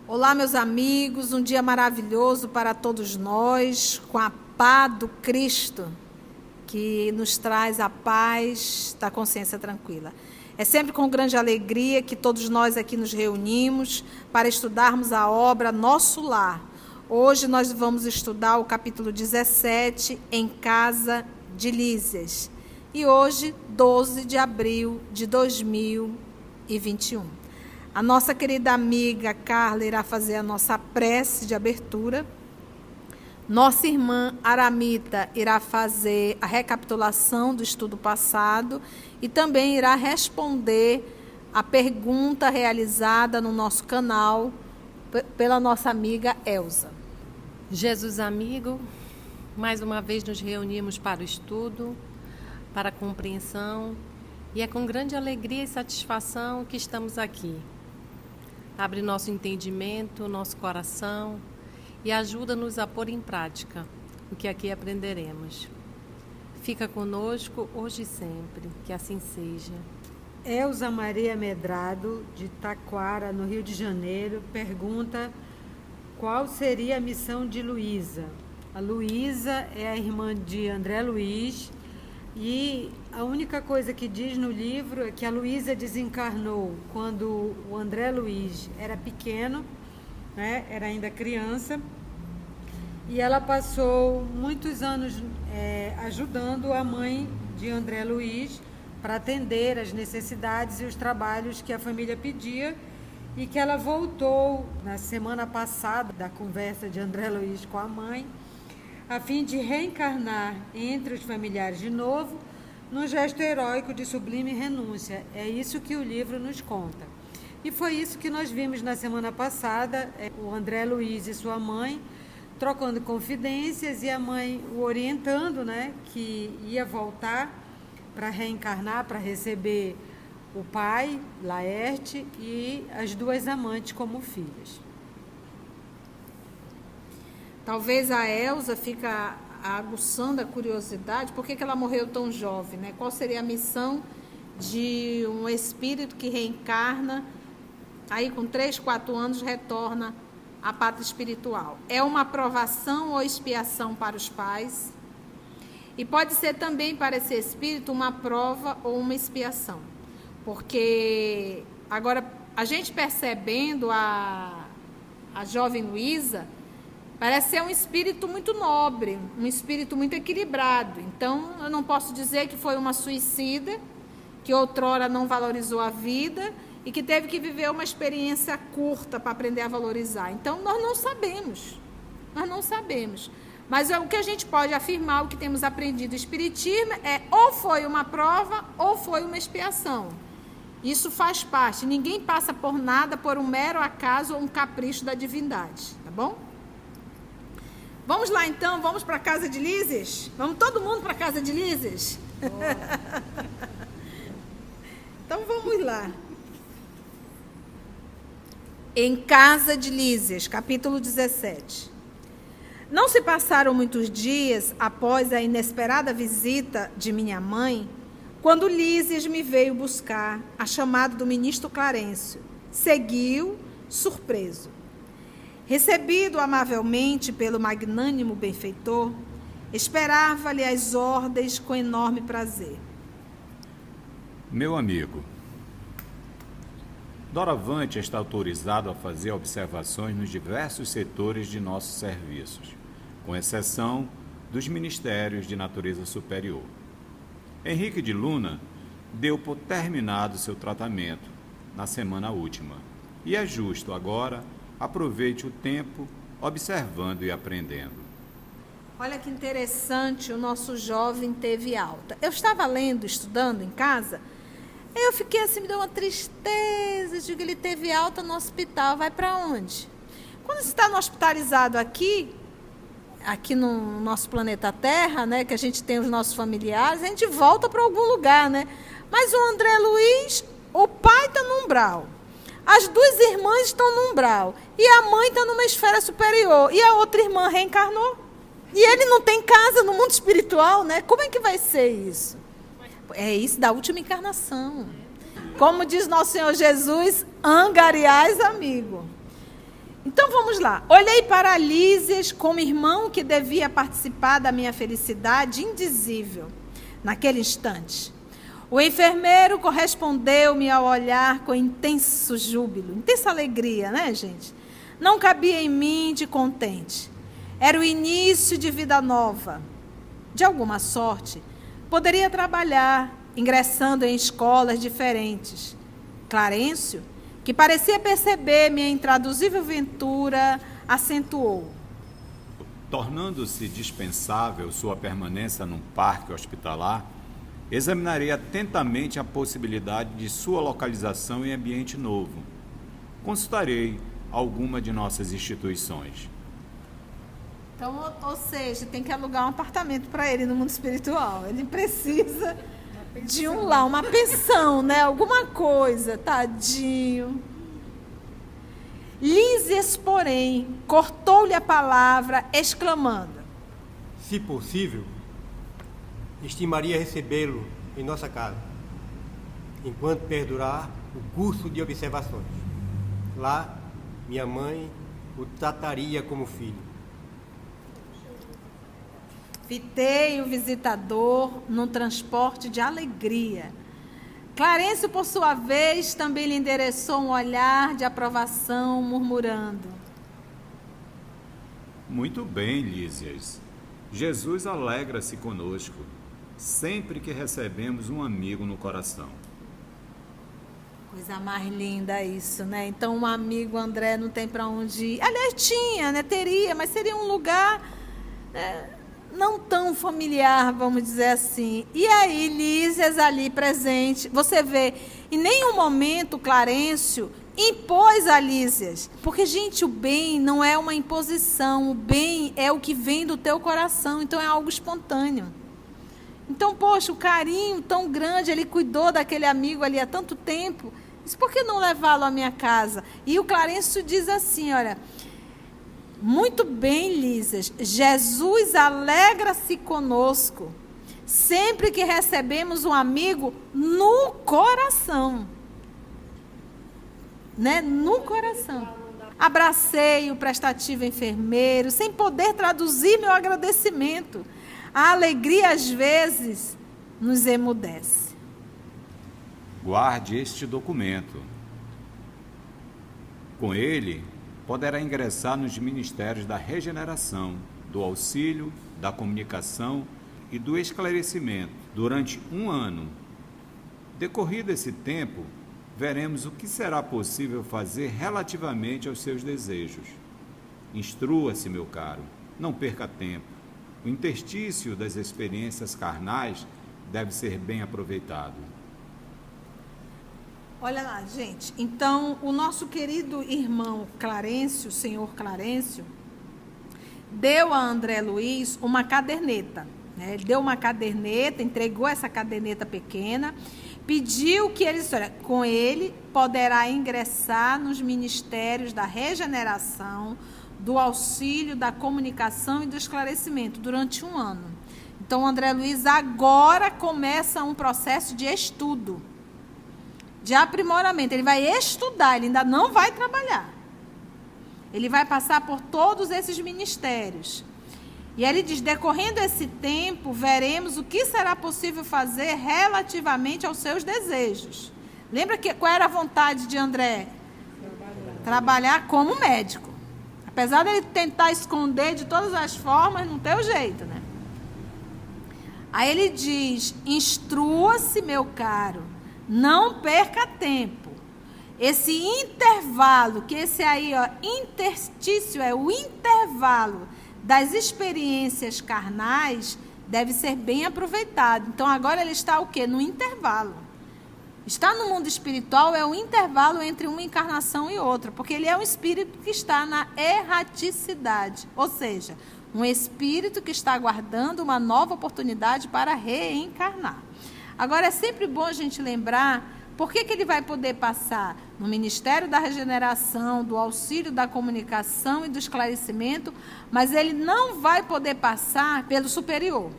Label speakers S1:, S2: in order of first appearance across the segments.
S1: Olá, meus amigos, um dia maravilhoso para todos nós, com a paz do Cristo, que nos traz a paz da consciência tranquila. É sempre com grande alegria que todos nós aqui nos reunimos para estudarmos a obra Nosso Lar. Hoje nós vamos estudar o capítulo 17, Em Casa de Lísias. E hoje, 12 de abril de 2021. A nossa querida amiga Carla irá fazer a nossa prece de abertura. Nossa irmã Aramita irá fazer a recapitulação do estudo passado e também irá responder a pergunta realizada no nosso canal pela nossa amiga Elza.
S2: Jesus amigo, mais uma vez nos reunimos para o estudo, para a compreensão, e é com grande alegria e satisfação que estamos aqui. Abre nosso entendimento, nosso coração e ajuda-nos a pôr em prática o que aqui aprenderemos. Fica conosco hoje e sempre, que assim seja.
S3: Elza Maria Medrado, de Taquara, no Rio de Janeiro, pergunta qual seria a missão de Luísa. A Luísa é a irmã de André Luiz e a única coisa que diz no livro é que a Luísa desencarnou quando o André Luiz era pequeno, né, era ainda criança, e ela passou muitos anos ajudando a mãe de André Luiz para atender as necessidades e os trabalhos que a família pedia, e que ela voltou na semana passada da conversa de André Luiz com a mãe, a fim de reencarnar entre os familiares de novo, num gesto heróico de sublime renúncia. É isso que o livro nos conta. E foi isso que nós vimos na semana passada, o André Luiz e sua mãe trocando confidências e a mãe o orientando, né, que ia voltar para reencarnar, para receber o pai, Laerte, e as duas amantes como filhas.
S1: Talvez a Elza fica aguçando a curiosidade, por que ela morreu tão jovem, né? Qual seria a missão de um espírito que reencarna, aí com 3, 4 anos retorna à pátria espiritual? É uma provação ou expiação para os pais? E pode ser também para esse espírito uma prova ou uma expiação. Porque agora, a gente percebendo a jovem Luísa, parece ser um espírito muito nobre, um espírito muito equilibrado. Então, eu não posso dizer que foi uma suicida, que outrora não valorizou a vida e que teve que viver uma experiência curta para aprender a valorizar. Então, nós não sabemos. Mas o que a gente pode afirmar, o que temos aprendido no Espiritismo, é ou foi uma prova ou foi uma expiação. Isso faz parte. Ninguém passa por nada por um mero acaso ou um capricho da divindade. Tá bom? Vamos lá então, vamos para a casa de Lísias? Vamos todo mundo para a casa de Lísias? Então vamos lá. Em Casa de Lísias, capítulo 17. Não se passaram muitos dias após a inesperada visita de minha mãe, quando Lísias me veio buscar, a chamado do ministro Clarencio. Seguiu, surpreso. Recebido amavelmente pelo magnânimo benfeitor, esperava-lhe as ordens com enorme prazer.
S4: Meu amigo, doravante está autorizado a fazer observações nos diversos setores de nossos serviços, com exceção dos ministérios de natureza superior. Henrique de Luna deu por terminado seu tratamento na semana última, e é justo agora aproveite o tempo observando e aprendendo.
S1: Olha que interessante, o nosso jovem teve alta. Eu estava lendo, estudando em casa, eu fiquei assim, me deu uma tristeza de que ele teve alta no hospital. Vai para onde? Quando você está no hospitalizado aqui no nosso planeta Terra, né, que a gente tem os nossos familiares, a gente volta para algum lugar, né? Mas o André Luiz, o pai está no umbral. As duas irmãs estão no umbral. E a mãe está numa esfera superior. E a outra irmã reencarnou. E ele não tem casa no mundo espiritual, né? Como é que vai ser isso? É isso da última encarnação. Como diz nosso Senhor Jesus, angariais amigo. Então vamos lá. Olhei para Lísias como irmão que devia participar da minha felicidade indizível naquele instante. O enfermeiro correspondeu-me ao olhar com intenso júbilo, intensa alegria, né, gente? Não cabia em mim de contente. Era o início de vida nova. De alguma sorte, poderia trabalhar, ingressando em escolas diferentes. Clarencio, que parecia perceber minha intraduzível ventura, acentuou.
S4: Tornando-se dispensável sua permanência num parque hospitalar, examinarei atentamente a possibilidade de sua localização em ambiente novo. Consultarei alguma de nossas instituições.
S1: Então, ou seja, tem que alugar um apartamento para ele no mundo espiritual. Ele precisa de um lar, uma pensão, né? Alguma coisa, tadinho. Lísias, porém, cortou-lhe a palavra, exclamando:
S5: se possível, estimaria recebê-lo em nossa casa, enquanto perdurar o curso de observações. Lá, minha mãe o trataria como filho.
S1: Fitei o visitador num transporte de alegria. Clarencio, por sua vez, também lhe endereçou um olhar de aprovação, murmurando:
S4: Muito bem, Lísias. Jesus alegra-se conosco, sempre que recebemos um amigo no coração.
S1: Coisa mais linda isso, né? Então, um amigo, André, não tem para onde ir. Aliás, tinha, né? Teria, mas seria um lugar não tão familiar, vamos dizer assim. E aí, Lísias ali presente, você vê, em nenhum momento Clarencio impôs a Lísias. Porque, gente, o bem não é uma imposição, o bem é o que vem do teu coração, então é algo espontâneo. Então, poxa, o carinho tão grande, ele cuidou daquele amigo ali há tanto tempo, disse, por que não levá-lo à minha casa? E o Clarencio diz assim, olha: muito bem, Lísias, Jesus alegra-se conosco, sempre que recebemos um amigo no coração. Né? No coração. Abracei o prestativo enfermeiro, sem poder traduzir meu agradecimento. A alegria, às vezes, nos emudece.
S4: Guarde este documento. Com ele, poderá ingressar nos ministérios da regeneração, do auxílio, da comunicação e do esclarecimento durante 1 ano. Decorrido esse tempo, veremos o que será possível fazer relativamente aos seus desejos. Instrua-se, meu caro, não perca tempo. O interstício das experiências carnais deve ser bem aproveitado.
S1: Olha lá, gente. Então, o nosso querido irmão Clarencio, o senhor Clarencio, deu a André Luiz uma caderneta. Né? Ele deu uma caderneta, entregou essa caderneta pequena, pediu que ele, olha, com ele poderá ingressar nos ministérios da regeneração, do auxílio, da comunicação e do esclarecimento durante 1 ano. Então, o André Luiz agora começa um processo de estudo, de aprimoramento. Ele vai estudar, ele ainda não vai trabalhar. Ele vai passar por todos esses ministérios. E ele diz, decorrendo esse tempo, veremos o que será possível fazer relativamente aos seus desejos. Lembra qual era a vontade de André? Trabalhar como médico. Apesar dele tentar esconder de todas as formas, não tem o jeito, né? Aí ele diz, instrua-se, meu caro, não perca tempo. Esse intervalo, que esse aí, ó, interstício, é o intervalo das experiências carnais, deve ser bem aproveitado. Então, agora ele está o quê? No intervalo. Estar no mundo espiritual é o intervalo entre uma encarnação e outra, porque ele é um espírito que está na erraticidade, ou seja, um espírito que está aguardando uma nova oportunidade para reencarnar. Agora, é sempre bom a gente lembrar Por que ele vai poder passar? No Ministério da Regeneração, do Auxílio da Comunicação e do Esclarecimento, mas ele não vai poder passar pelo superior.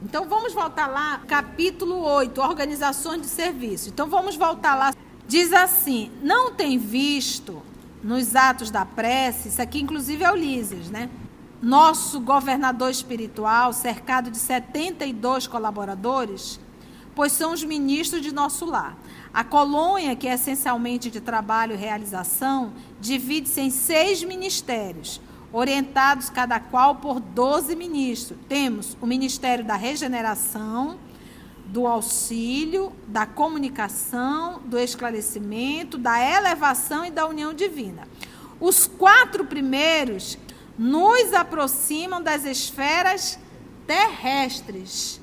S1: Então, vamos voltar lá, capítulo 8, organizações de serviço. Então, vamos voltar lá. Diz assim, não tem visto nos atos da prece, isso aqui inclusive é Ulisses, né? Nosso governador espiritual, cercado de 72 colaboradores, pois são os ministros de nosso lar. A colônia, que é essencialmente de trabalho e realização, divide-se em 6 ministérios, orientados cada qual por 12 ministros. Temos o Ministério da Regeneração, do Auxílio, da Comunicação, do Esclarecimento, da Elevação e da União Divina. Os 4 primeiros nos aproximam das esferas terrestres.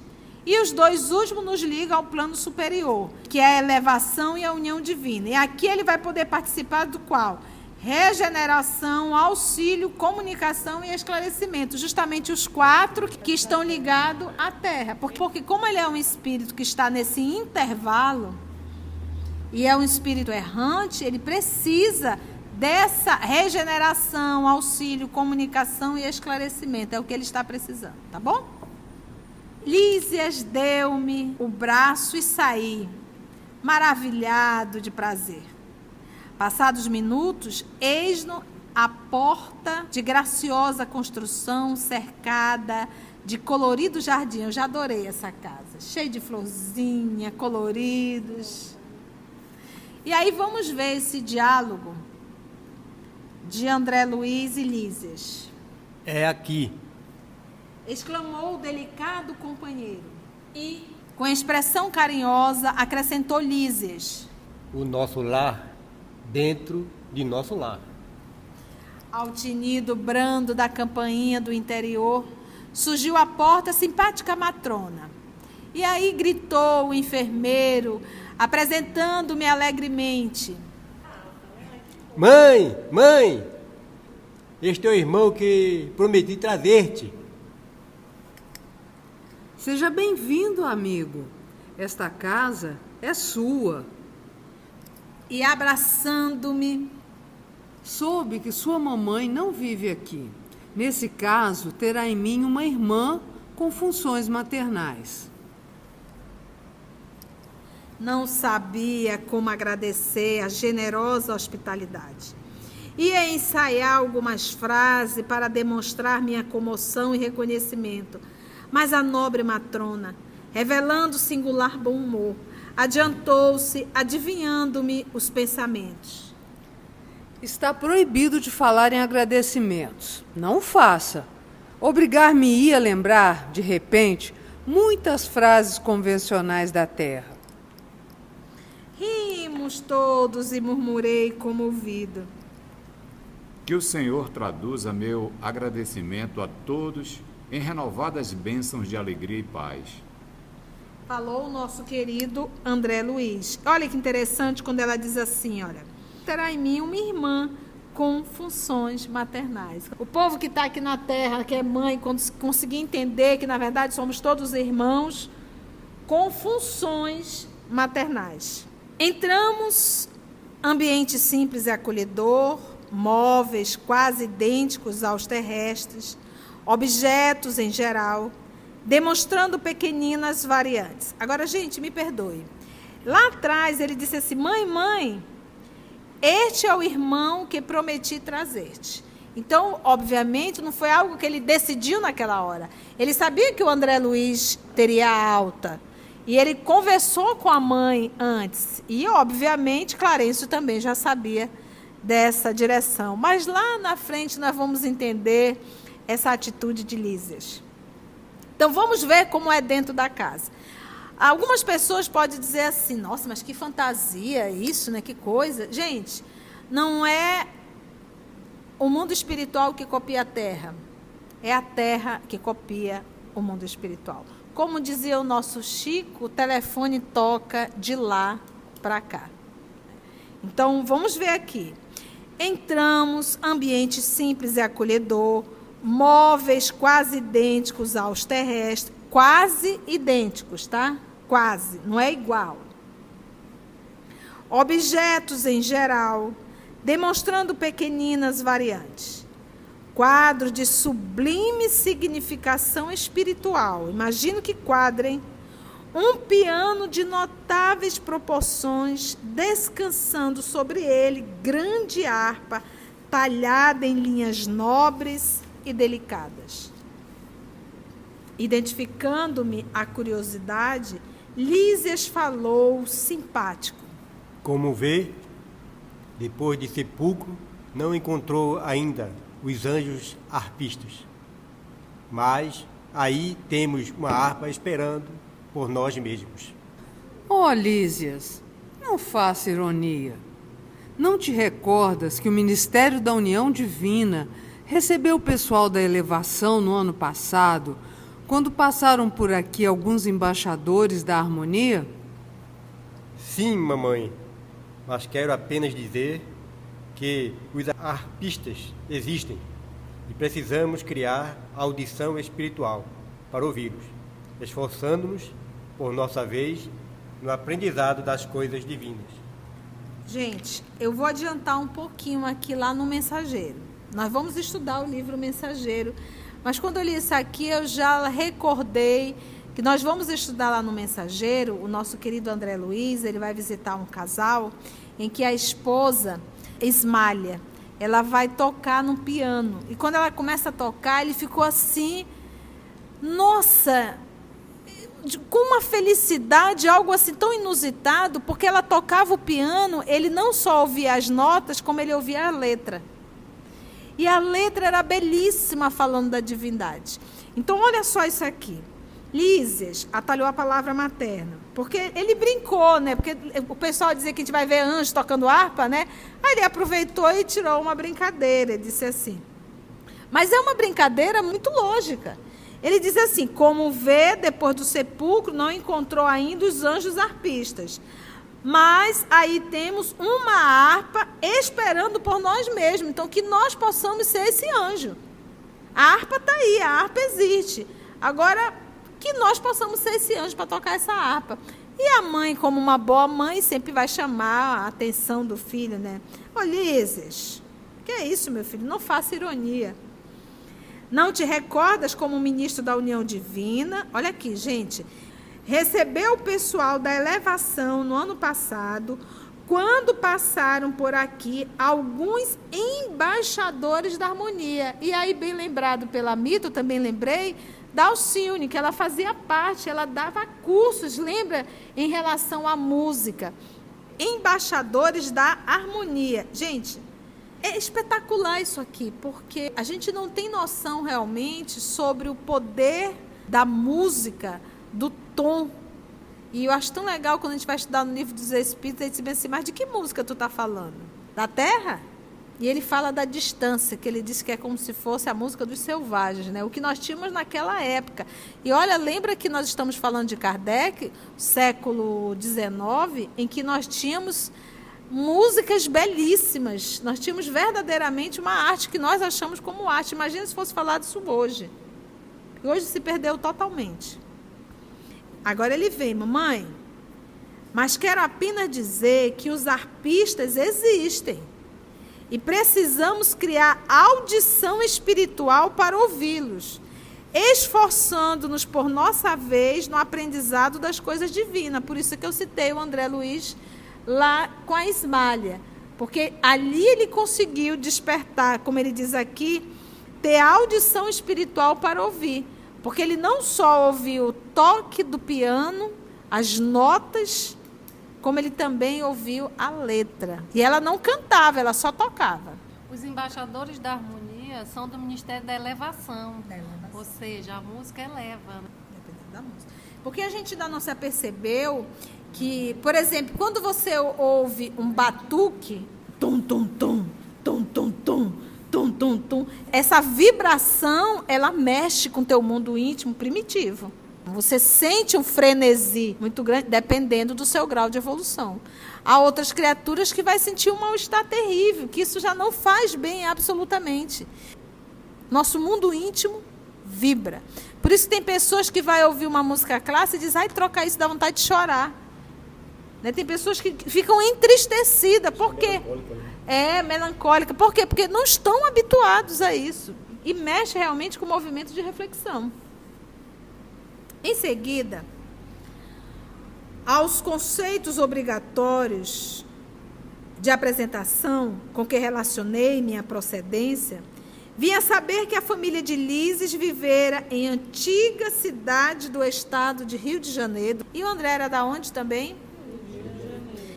S1: E os 2 últimos nos ligam ao plano superior, que é a elevação e a união divina. E aqui ele vai poder participar do qual? Regeneração, auxílio, comunicação e esclarecimento. Justamente os 4 que estão ligados à Terra. Porque como ele é um espírito que está nesse intervalo, e é um espírito errante, ele precisa dessa regeneração, auxílio, comunicação e esclarecimento. É o que ele está precisando, tá bom? Lísias deu-me o braço e saí, maravilhado de prazer. Passados minutos, eis-no a porta de graciosa construção, cercada de colorido jardim. Eu já adorei essa casa, cheia de florzinha, coloridos. E aí vamos ver esse diálogo de André Luiz e Lísias.
S5: É aqui.
S1: Exclamou o delicado companheiro e, com expressão carinhosa, acrescentou Lísias.
S5: O nosso lar dentro de nosso lar.
S1: Ao tinido brando da campainha do interior, surgiu à porta a simpática matrona. E aí gritou o enfermeiro, apresentando-me alegremente.
S5: Mãe, mãe, este é o irmão que prometi trazer-te.
S6: Seja bem-vindo, amigo. Esta casa é sua.
S1: E abraçando-me,
S6: Soube que sua mamãe não vive aqui. Nesse caso, terá em mim uma irmã com funções maternais.
S1: não sabia como agradecer a generosa hospitalidade. Ia ensaiar algumas frases para demonstrar minha comoção e reconhecimento, mas a nobre matrona, revelando singular bom humor, adiantou-se, adivinhando-me os pensamentos.
S6: Está proibido de falar em agradecimentos. Não o faça. Obrigar-me-ia a lembrar, de repente, muitas frases convencionais da terra.
S1: Rimos todos e murmurei comovido.
S4: Que o Senhor traduza meu agradecimento a todos em renovadas bênçãos de alegria e paz.
S1: Falou o nosso querido André Luiz. Olha que interessante quando ela diz assim, olha, terá em mim uma irmã com funções maternais. O povo que está aqui na terra, que é mãe, quando conseguir entender que, na verdade, somos todos irmãos com funções maternais. Entramos, ambiente simples e acolhedor, móveis quase idênticos aos terrestres, objetos em geral, demonstrando pequeninas variantes. Agora, gente, me perdoe. Lá atrás ele disse assim, mãe, este é o irmão que prometi trazer-te. Então, obviamente, não foi algo que ele decidiu naquela hora. Ele sabia que o André Luiz teria alta. E ele conversou com a mãe antes. E, obviamente, Clarencio também já sabia dessa direção. Mas lá na frente nós vamos entender essa atitude de Lísias. Então, vamos ver como é dentro da casa. Algumas pessoas podem dizer assim, nossa, mas que fantasia isso, né? Que coisa. Gente, não é o mundo espiritual que copia a terra. É a terra que copia o mundo espiritual. Como dizia o nosso Chico, o telefone toca de lá para cá. Então, vamos ver aqui. Entramos, ambiente simples e acolhedor, móveis quase idênticos aos terrestres, quase idênticos, tá? Quase, não é igual. objetos em geral, demonstrando pequeninas variantes. Quadro de sublime significação espiritual. Imagino que quadrem. Um piano de notáveis proporções, descansando sobre ele, grande harpa, talhada em linhas nobres e delicadas. Identificando-me a curiosidade, Lísias falou simpático.
S5: Como vê, depois de sepulcro, não encontrou ainda os anjos harpistas. Mas aí temos uma harpa esperando por nós mesmos.
S6: Oh, Lísias, não faça ironia. Não te recordas que o Ministério da União Divina recebeu o pessoal da elevação no ano passado, quando passaram por aqui alguns embaixadores da harmonia?
S5: Sim, mamãe, mas quero apenas dizer que os harpistas existem e precisamos criar audição espiritual para ouvi-los, esforçando-nos, por nossa vez, no aprendizado das coisas divinas.
S1: Gente, eu vou adiantar um pouquinho aqui lá no Mensageiro. Nós vamos estudar o livro Mensageiro, mas quando eu li isso aqui, eu já recordei que nós vamos estudar lá no Mensageiro. O nosso querido André Luiz, ele vai visitar um casal em que a esposa, Ismália, ela vai tocar no piano. E quando ela começa a tocar, ele ficou assim, nossa, com uma felicidade, algo assim tão inusitado, porque ela tocava o piano, ele não só ouvia as notas, como ele ouvia a letra. E a letra era belíssima, falando da divindade. Então, olha só isso aqui. Lísias atalhou a palavra materna, porque ele brincou, né? Porque o pessoal dizia que a gente vai ver anjo tocando harpa, né? Aí ele aproveitou e tirou uma brincadeira, ele disse assim. Mas é uma brincadeira muito lógica. Ele diz assim, como vê, depois do sepulcro, não encontrou ainda os anjos harpistas. Mas aí temos uma harpa esperando por nós mesmos. Então, que nós possamos ser esse anjo. A harpa está aí, a harpa existe. Agora, que nós possamos ser esse anjo para tocar essa harpa. E a mãe, como uma boa mãe, sempre vai chamar a atenção do filho, né? Ô, Lísias, que é isso, meu filho? Não faça ironia. Não te recordas como ministro da União Divina? Olha aqui, gente. Recebeu o pessoal da elevação no ano passado, quando passaram por aqui alguns embaixadores da harmonia. E aí, bem lembrado pela Mito, eu também lembrei da Alcione, que ela fazia parte, ela dava cursos, lembra, em relação à música. Embaixadores da harmonia. Gente, é espetacular isso aqui, porque a gente não tem noção realmente sobre o poder da música, do tom. E eu acho tão legal quando a gente vai estudar no livro dos Espíritos, a gente pensa assim, mas de que música tu está falando? Da Terra? E ele fala da distância, que ele diz que é como se fosse a música dos selvagens, né? O que nós tínhamos naquela época. E olha, lembra que nós estamos falando de Kardec, século XIX, em que nós tínhamos músicas belíssimas. Nós tínhamos verdadeiramente uma arte que nós achamos como arte. Imagina se fosse falar disso hoje. Hoje se perdeu totalmente. Agora ele vem, mamãe, mas quero apenas dizer que os harpistas existem e precisamos criar audição espiritual para ouvi-los, esforçando-nos por nossa vez no aprendizado das coisas divinas. Por isso que eu citei o André Luiz lá com a Ismália, porque ali ele conseguiu despertar, como ele diz aqui, ter audição espiritual para ouvir, porque ele não só ouviu o toque do piano, as notas, como ele também ouviu a letra. E ela não cantava, ela só tocava.
S2: Os embaixadores da harmonia são do Ministério da Elevação. Ou seja, a música eleva.
S1: Dependendo da música. Porque a gente ainda não se apercebeu que, por exemplo, quando você ouve um batuque, tum, tum, tum, tum, tum, tum, tum, tum, tum, essa vibração, ela mexe com o teu mundo íntimo primitivo. Você sente um frenesi muito grande, dependendo do seu grau de evolução. Há outras criaturas que vai sentir um mal-estar terrível, que isso já não faz bem absolutamente. Nosso mundo íntimo vibra. Por isso que tem pessoas que vai ouvir uma música clássica e diz, ai, troca isso, dá vontade de chorar. Né? Tem pessoas que ficam entristecidas. Por quê? Melancólica. Por quê? Porque não estão habituados a isso. E mexe realmente com o movimento de reflexão. Em seguida, aos conceitos obrigatórios de apresentação com que relacionei minha procedência, vim a saber que a família de Lises vivera em antiga cidade do estado de Rio de Janeiro. E o André era da onde também?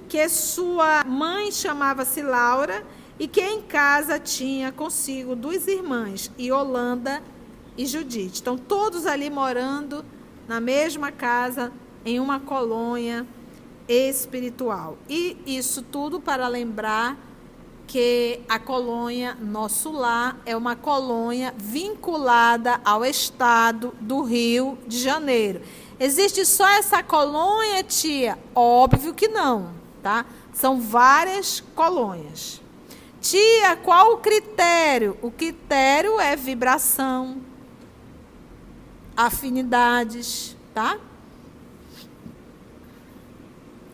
S1: Que sua mãe chamava-se Laura e que em casa tinha consigo 2 irmãs, Yolanda e Judite. Então, todos ali morando na mesma casa, em uma colônia espiritual. E isso tudo para lembrar que a colônia Nosso Lar é uma colônia vinculada ao estado do Rio de Janeiro. Existe só essa colônia, tia? Óbvio que não, tá? São várias colônias. Tia, qual o critério? O critério é vibração, afinidades, tá?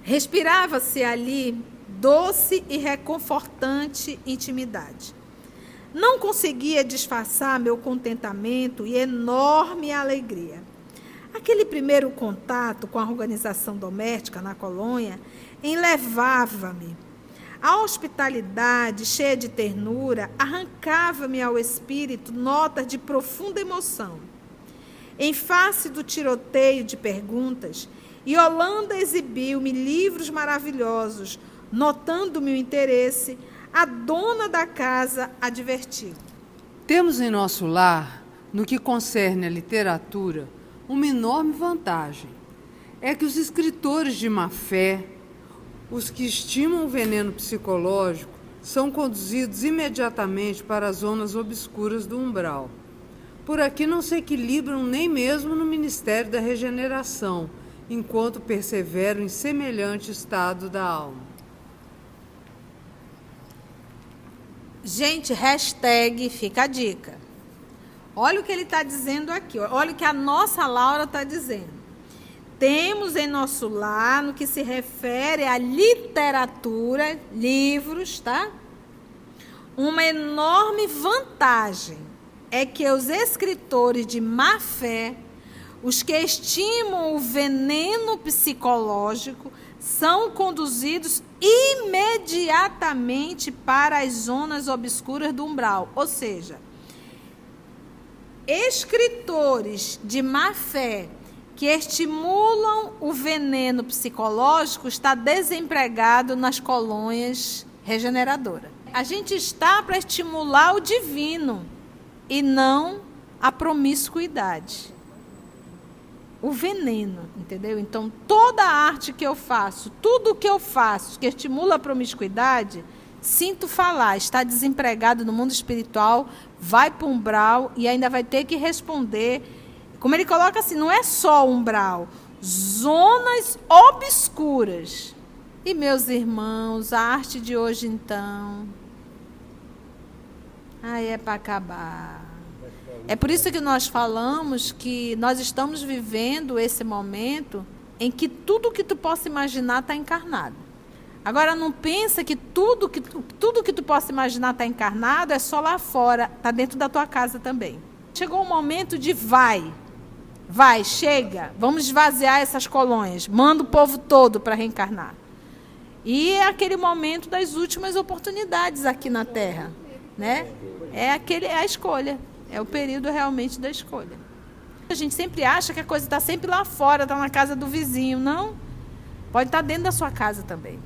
S1: Respirava-se ali doce e reconfortante intimidade. Não conseguia disfarçar meu contentamento e enorme alegria. Aquele primeiro contato com a organização doméstica na colônia enlevava-me. A hospitalidade, cheia de ternura, arrancava-me ao espírito notas de profunda emoção. Em face do tiroteio de perguntas, Yolanda exibiu-me livros maravilhosos. Notando-me o interesse, a dona da casa advertiu.
S6: Temos em nosso lar, no que concerne à literatura, uma enorme vantagem. É que os escritores de má fé, os que estimam o veneno psicológico, são conduzidos imediatamente para as zonas obscuras do umbral. Por aqui não se equilibram nem mesmo no Ministério da Regeneração, enquanto perseveram em semelhante estado da alma.
S1: Gente, hashtag fica a dica. Olha o que ele está dizendo aqui. Olha o que a nossa Laura está dizendo. Temos em nosso lar, no que se refere à literatura, livros, tá? Uma enorme vantagem é que os escritores de má fé, os que estimam o veneno psicológico, são conduzidos imediatamente para as zonas obscuras do umbral. Ou seja, escritores de má fé que estimulam o veneno psicológico está desempregado nas colônias regeneradoras. A gente está para estimular o divino e não a promiscuidade. O veneno, entendeu? Então, toda a arte que eu faço, tudo que eu faço que estimula a promiscuidade, sinto falar, está desempregado no mundo espiritual, vai para o umbral e ainda vai ter que responder. Como ele coloca assim, não é só umbral, zonas obscuras. E, meus irmãos, a arte de hoje, então, aí é para acabar. É por isso que nós falamos que nós estamos vivendo esse momento em que tudo que tu possa imaginar está encarnado. Agora, não pensa que tudo que tu possa imaginar está encarnado é só lá fora, está dentro da tua casa também. Chegou o momento de vai, chega, vamos esvaziar essas colônias, manda o povo todo para reencarnar. E é aquele momento das últimas oportunidades aqui na Terra, né? É a escolha. É o período realmente da escolha. A gente sempre acha que a coisa está sempre lá fora, está na casa do vizinho. Não. Pode estar dentro da sua casa também.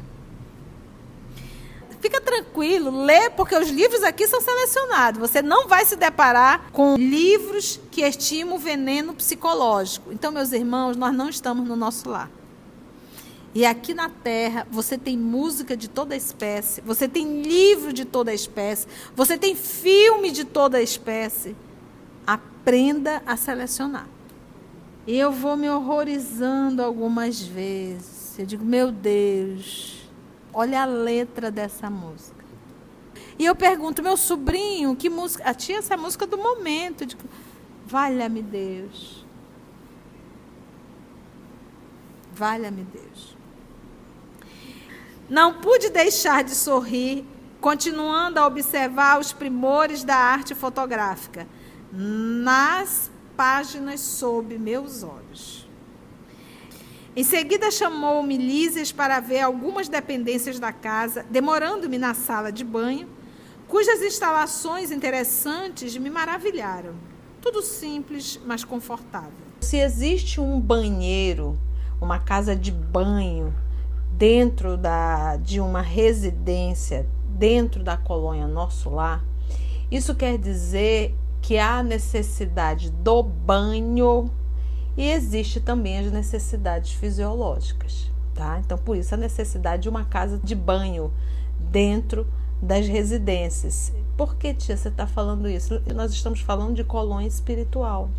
S1: Fica tranquilo, lê, porque os livros aqui são selecionados. Você não vai se deparar com livros que estimam o veneno psicológico. Então, meus irmãos, nós não estamos no nosso lar. E aqui na Terra, você tem música de toda espécie, você tem livro de toda espécie, você tem filme de toda espécie. Aprenda a selecionar. E eu vou me horrorizando algumas vezes. Eu digo, meu Deus, olha a letra dessa música. E eu pergunto, meu sobrinho, que música? A tia, essa música do momento. Eu digo, valha-me Deus. Valha-me Deus. Não pude deixar de sorrir, continuando a observar os primores da arte fotográfica nas páginas sob meus olhos. Em seguida chamou-me Lísias para ver algumas dependências da casa, demorando-me na sala de banho, cujas instalações interessantes me maravilharam. Tudo simples, mas confortável.
S7: Se existe um banheiro, uma casa de banho, dentro de uma residência, dentro da colônia Nosso Lar, isso quer dizer que há necessidade do banho e existe também as necessidades fisiológicas, tá? Então, por isso a necessidade de uma casa de banho dentro das residências. Por que, tia, você está falando isso? Nós estamos falando de colônia espiritual.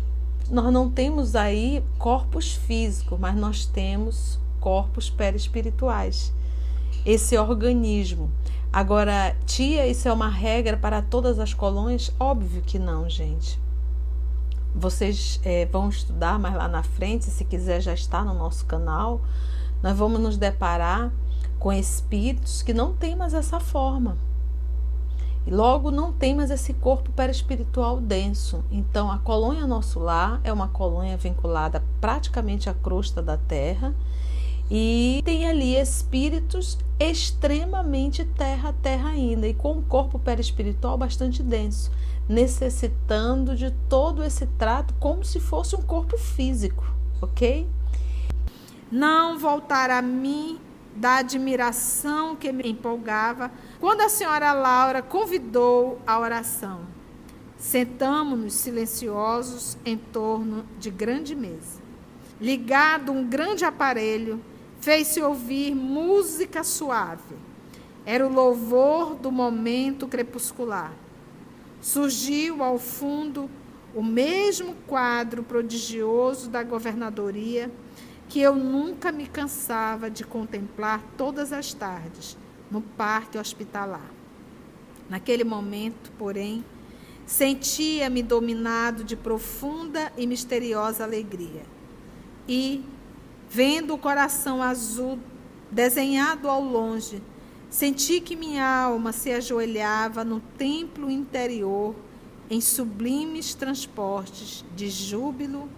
S7: Nós não temos aí corpos físicos, mas nós temos corpos perispirituais. Esse organismo. Agora, tia, isso é uma regra para todas as colônias? Óbvio que não, gente. Vocês vão estudar mais lá na frente, se quiser já está no nosso canal. Nós vamos nos deparar com espíritos que não têm mais essa forma. E logo não tem mais esse corpo perispiritual denso. Então, a colônia Nosso Lar é uma colônia vinculada praticamente à crosta da Terra e tem ali espíritos extremamente terra ainda e com um corpo perispiritual bastante denso, necessitando de todo esse trato como se fosse um corpo físico, ok?
S1: Não voltar a mim da admiração que me empolgava quando a senhora Laura convidou a oração. Sentamo-nos silenciosos em torno de grande mesa. Ligado um grande aparelho, fez-se ouvir música suave. Era o louvor do momento crepuscular. Surgiu ao fundo o mesmo quadro prodigioso da governadoria que eu nunca me cansava de contemplar todas as tardes no parque hospitalar. Naquele momento, porém, sentia-me dominado de profunda e misteriosa alegria. E, vendo o coração azul desenhado ao longe, senti que minha alma se ajoelhava no templo interior em sublimes transportes de júbilo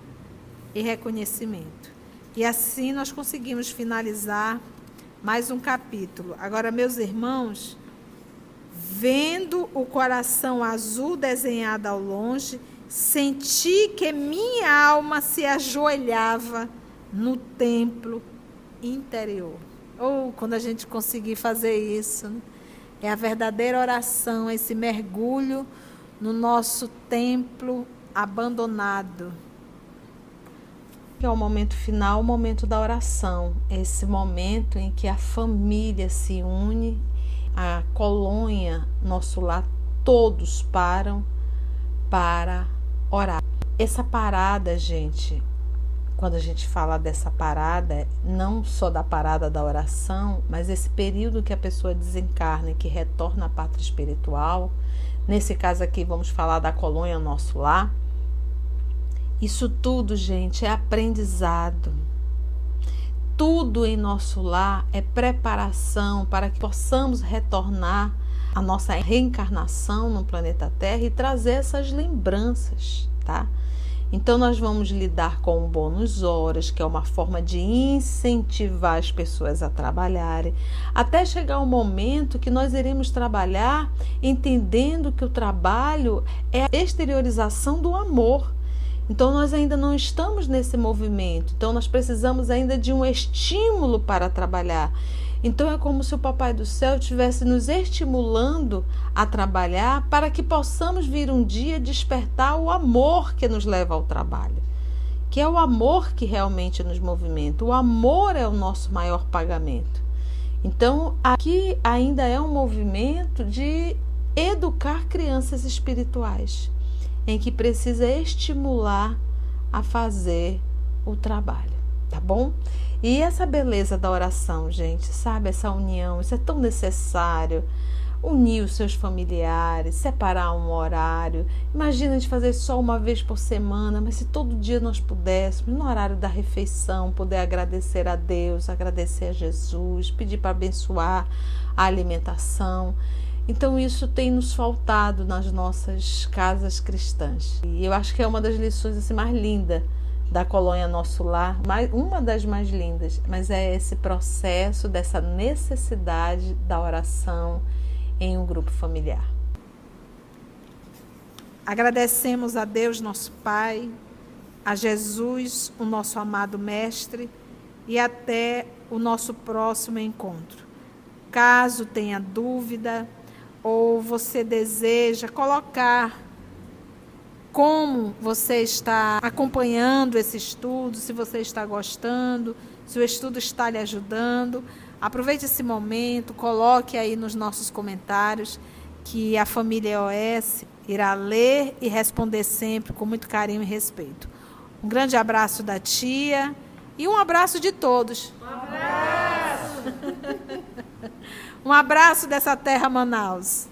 S1: e reconhecimento. E assim nós conseguimos finalizar mais um capítulo. Agora, meus irmãos, vendo o coração azul desenhado ao longe, senti que minha alma se ajoelhava no templo interior. Ou quando a gente conseguir fazer isso, né? É a verdadeira oração, esse mergulho no nosso templo abandonado.
S7: Que é o momento final, o momento da oração, esse momento em que a família se une, a colônia Nosso Lar, todos param para orar. Essa parada, gente, quando a gente fala dessa parada, não só da parada da oração, mas esse período que a pessoa desencarna e que retorna à pátria espiritual, nesse caso aqui vamos falar da colônia Nosso Lar. Isso tudo, gente, é aprendizado. Tudo em Nosso Lar é preparação para que possamos retornar à nossa reencarnação no planeta Terra e trazer essas lembranças, tá? Então, nós vamos lidar com o bônus horas, que é uma forma de incentivar as pessoas a trabalharem, até chegar um momento que nós iremos trabalhar entendendo que o trabalho é a exteriorização do amor. Então, nós ainda não estamos nesse movimento. Então, nós precisamos ainda de um estímulo para trabalhar. Então, é como se o Papai do Céu estivesse nos estimulando a trabalhar para que possamos vir um dia despertar o amor que nos leva ao trabalho. Que é o amor que realmente nos movimenta. O amor é o nosso maior pagamento. Então, aqui ainda é um movimento de educar crianças espirituais, em que precisa estimular a fazer o trabalho, tá bom? E essa beleza da oração, gente, sabe? Essa união, isso é tão necessário. unir os seus familiares, separar um horário. Imagina de fazer só uma vez por semana, mas se todo dia nós pudéssemos, no horário da refeição, poder agradecer a Deus, agradecer a Jesus, pedir para abençoar a alimentação. Então isso tem nos faltado nas nossas casas cristãs. E eu acho que é uma das lições assim, mais lindas da colônia Nosso Lar, uma das mais lindas, mas é esse processo dessa necessidade da oração em um grupo familiar.
S1: Agradecemos a Deus, nosso Pai, a Jesus, o nosso amado Mestre, e até o nosso próximo encontro. Caso tenha dúvida ou você deseja colocar como você está acompanhando esse estudo, se você está gostando, se o estudo está lhe ajudando, aproveite esse momento, coloque aí nos nossos comentários que a família EOS irá ler e responder sempre com muito carinho e respeito. Um grande abraço da tia e um abraço de todos. Um abraço! Um abraço dessa terra Manaus.